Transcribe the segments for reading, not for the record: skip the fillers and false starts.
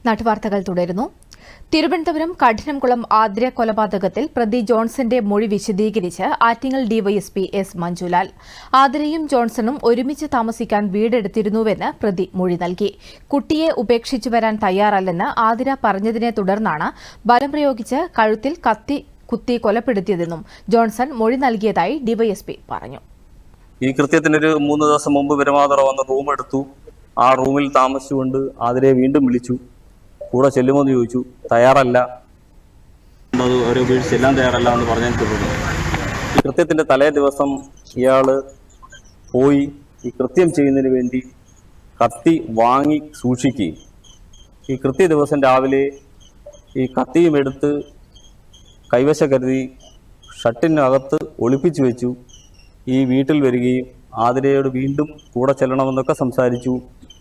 നാട്ടുവാർത്തകൾ തുടരുന്നു. തിരുവനന്തപുരം കഠിനംകുളം ആതിര കൊലപാതകത്തിൽ പ്രതി ജോൺസന്റെ മൊഴി വിശദീകരിച്ച് ആറ്റിങ്ങൽ ഡിവൈഎസ്പി എസ് മഞ്ജുലാൽ. ആതിരയും ജോൺസണും ഒരുമിച്ച് താമസിക്കാൻ വീടെടുത്തിരുന്നുവെന്ന് പ്രതി മൊഴി നൽകി. കുട്ടിയെ ഉപേക്ഷിച്ചു വരാൻ തയ്യാറല്ലെന്ന് ആതിര പറഞ്ഞതിനെ തുടർന്നാണ് ബലം പ്രയോഗിച്ച് കഴുത്തിൽ കത്തി കുത്തി കൊലപ്പെടുത്തിയതെന്നും ജോൺസൺ മൊഴി നൽകിയതായി ഡിവൈഎസ്പി പറഞ്ഞു. ഈ കൃത്യത്തിനൊരു 3 ദിവസം മുമ്പ് പെരുമാതുറ വന്ന് റൂം എടുത്തു. ആ റൂമിൽ താമസിച്ചുകൊണ്ട് ആതിരയെ വീണ്ടും വിളിച്ചു. കൂടെ ചെല്ലുമെന്ന് ചോദിച്ചു. തയ്യാറല്ല, ഒരു വീട് ചെല്ലാൻ തയ്യാറല്ല എന്ന് പറഞ്ഞാൽ തുടർന്നു. ഈ കൃത്യത്തിൻ്റെ തലേ ദിവസം ഇയാൾ പോയി ഈ കൃത്യം ചെയ്യുന്നതിന് വേണ്ടി കത്തി വാങ്ങി സൂക്ഷിക്കുകയും ഈ കൃത്യ ദിവസം രാവിലെ ഈ കത്തിയും എടുത്ത് കൈവശ കരുതി ഷട്ടിനകത്ത് ഒളിപ്പിച്ചു വെച്ചു. ഈ വീട്ടിൽ വരികയും ആതിരയോട് വീണ്ടും കൂടെ ചെല്ലണമെന്നൊക്കെ സംസാരിച്ചു.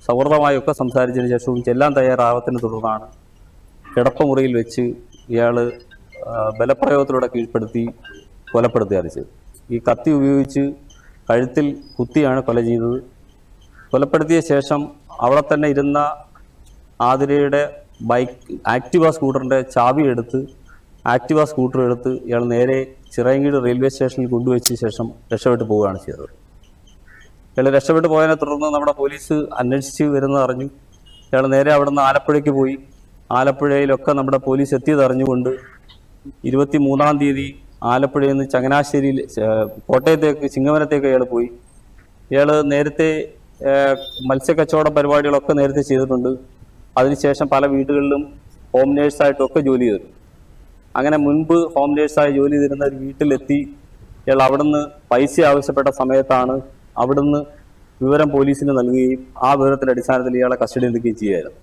സൗഹൃദമായൊക്കെ സംസാരിച്ചതിന് ശേഷവും ചെല്ലാൻ തയ്യാറാവത്തിന് തുടർന്നാണ് കിടപ്പമുറിയിൽ വെച്ച് ഇയാൾ ബലപ്രയോഗത്തിലൂടെ കീഴ്പ്പെടുത്തി കൊലപ്പെടുത്തുകയാണ് ചെയ്തത്. ഈ കത്തി ഉപയോഗിച്ച് കഴുത്തിൽ കുത്തിയാണ് കൊല ചെയ്തത്. കൊലപ്പെടുത്തിയ ശേഷം അവിടെ തന്നെ ഇരുന്ന ആതിരയുടെ ആക്ടിവ സ്കൂട്ടറിൻ്റെ ചാവി എടുത്ത് ആക്ടിവ സ്കൂട്ടർ എടുത്ത് ഇയാൾ നേരെ ചിറയൻകീഴ് റെയിൽവേ സ്റ്റേഷനിൽ കൊണ്ടുവച്ച ശേഷം രക്ഷപ്പെട്ടു പോവുകയാണ് ചെയ്തത്. ഇയാൾ രക്ഷപ്പെട്ടു പോയതിനെ തുടർന്ന് നമ്മുടെ പോലീസ് അന്വേഷിച്ച് വരുന്നത് അറിഞ്ഞു. ഇയാൾ നേരെ അവിടെ നിന്ന് ആലപ്പുഴയ്ക്ക് പോയി. ആലപ്പുഴയിലൊക്കെ നമ്മുടെ പോലീസ് എത്തിയത് അറിഞ്ഞുകൊണ്ട് 23-ാം തീയതി ആലപ്പുഴയിൽ നിന്ന് ചങ്ങനാശ്ശേരിയിൽ കോട്ടയത്തേക്ക് ചിങ്ങവനത്തേക്ക് ഇയാൾ പോയി. ഇയാൾ നേരത്തെ മത്സ്യക്കച്ചവട പരിപാടികളൊക്കെ നേരത്തെ ചെയ്തിട്ടുണ്ട്. അതിനുശേഷം പല വീടുകളിലും ഹോം നേഴ്സായിട്ടൊക്കെ ജോലി ചെയ്തിട്ടുണ്ട്. അങ്ങനെ മുൻപ് ഹോം നേഴ്സായി ജോലി ചെയ്തിരുന്ന ഒരു വീട്ടിലെത്തി ഇയാൾ അവിടുന്ന് പൈസ ആവശ്യപ്പെട്ട സമയത്താണ് അവിടുന്ന് വിവരം പോലീസിന് നൽകുകയും ആ വിവരത്തിന്റെ അടിസ്ഥാനത്തിൽ ഇയാളെ കസ്റ്റഡിയിൽ എടുക്കുകയും ചെയ്യുകയായിരുന്നു.